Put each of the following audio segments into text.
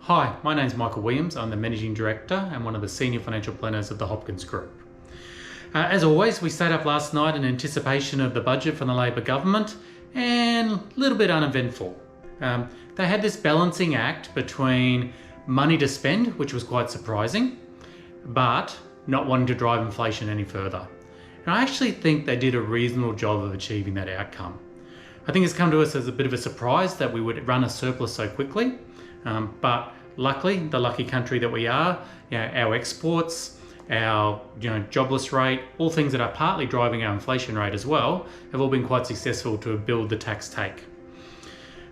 Hi, my name's Michael Williams. I'm the Managing Director and one of the Senior Financial Planners of the Hopkins Group. As always, we stayed up last night in anticipation of the budget from the Labor government and a little bit uneventful. They had this balancing act between money to spend, which was quite surprising, but not wanting to drive inflation any further. And I actually think they did a reasonable job of achieving that outcome. I think it's come to us as a bit of a surprise that we would run a surplus so quickly. But luckily, the lucky country that we are, our exports, our jobless rate, all things that are partly driving our inflation rate as well, have all been quite successful to build the tax take.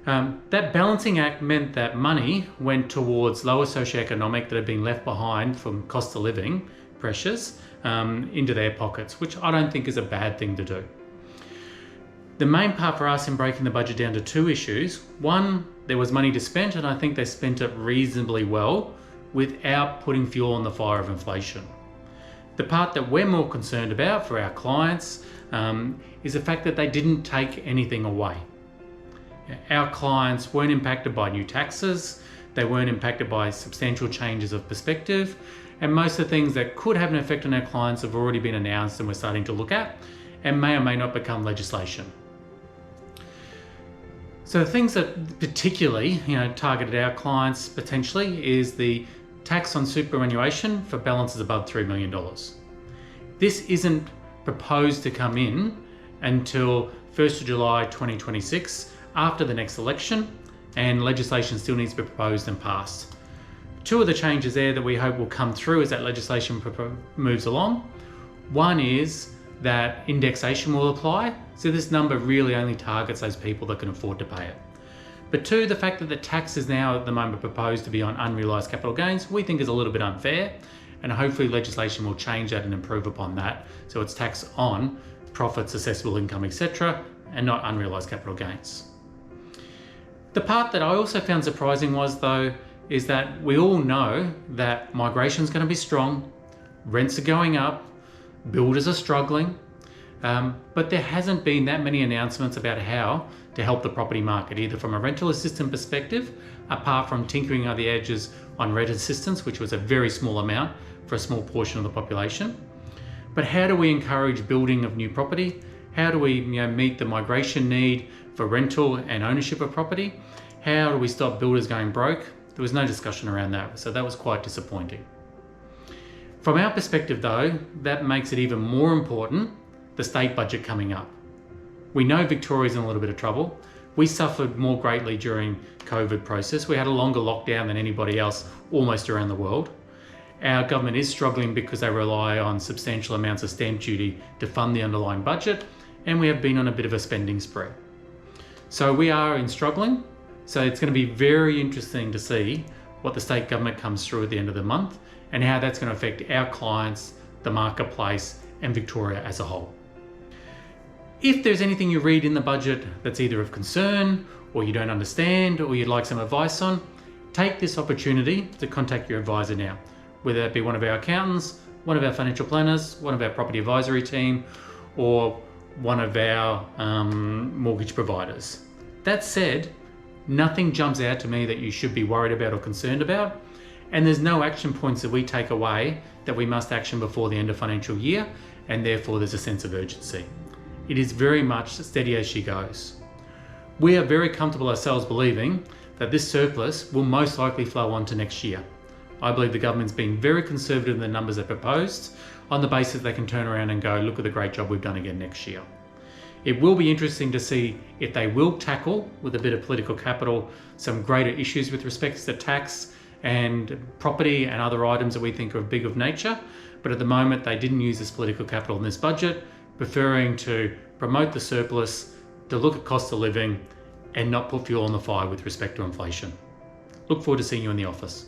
That balancing act meant that money went towards lower socioeconomic that had been left behind from cost of living pressures into their pockets, which I don't think is a bad thing to do. The main part for us in breaking the budget down to two issues. One, there was money to spend, and I think they spent it reasonably well without putting fuel on the fire of inflation. The part that we're more concerned about for our clients is the fact that they didn't take anything away. Our clients weren't impacted by new taxes, they weren't impacted by substantial changes of perspective, and most of the things that could have an effect on our clients have already been announced and we're starting to look at, and may or may not become legislation. So the things that particularly targeted our clients potentially is the tax on superannuation for balances above $3 million. This isn't proposed to come in until 1st of July 2026 after the next election, and legislation still needs to be proposed and passed. Two of the changes there that we hope will come through as that legislation moves along. One is that indexation will apply, so this number really only targets those people that can afford to pay it. But two, the fact that the tax is now at the moment proposed to be on unrealised capital gains, we think is a little bit unfair, and hopefully legislation will change that and improve upon that, so it's tax on profits, assessable income, etc., and not unrealised capital gains. The part that I also found surprising is that we all know that migration is going to be strong, rents are going up, builders are struggling, but there hasn't been that many announcements about how to help the property market, either from a rental assistance perspective, apart from tinkering on the edges on rent assistance, which was a very small amount for a small portion of the population. But how do we encourage building of new property? How do we meet the migration need for rental and ownership of property? How do we stop builders going broke? There was no discussion around that, so that was quite disappointing. From our perspective though, that makes it even more important, the state budget coming up. We know Victoria's in a little bit of trouble. We suffered more greatly during COVID process. We had a longer lockdown than anybody else almost around the world. Our government is struggling because they rely on substantial amounts of stamp duty to fund the underlying budget, and we have been on a bit of a spending spree. So we are struggling. So it's going to be very interesting to see what the state government comes through at the end of the month and how that's going to affect our clients, the marketplace, and Victoria as a whole. If there's anything you read in the budget that's either of concern, or you don't understand, or you'd like some advice on, take this opportunity to contact your advisor now, whether that be one of our accountants, one of our financial planners, one of our property advisory team, or one of our mortgage providers. That said, nothing jumps out to me that you should be worried about or concerned about, and there's no action points that we take away that we must action before the end of financial year, and therefore there's a sense of urgency. It is very much steady as she goes. We are very comfortable ourselves believing that this surplus will most likely flow on to next year. I believe the government's been very conservative in the numbers they proposed on the basis they can turn around and go, look at the great job we've done again next year. It will be interesting to see if they will tackle, with a bit of political capital, some greater issues with respect to tax and property and other items that we think are big of nature. But at the moment, they didn't use this political capital in this budget, preferring to promote the surplus, to look at cost of living, and not put fuel on the fire with respect to inflation. Look forward to seeing you in the office.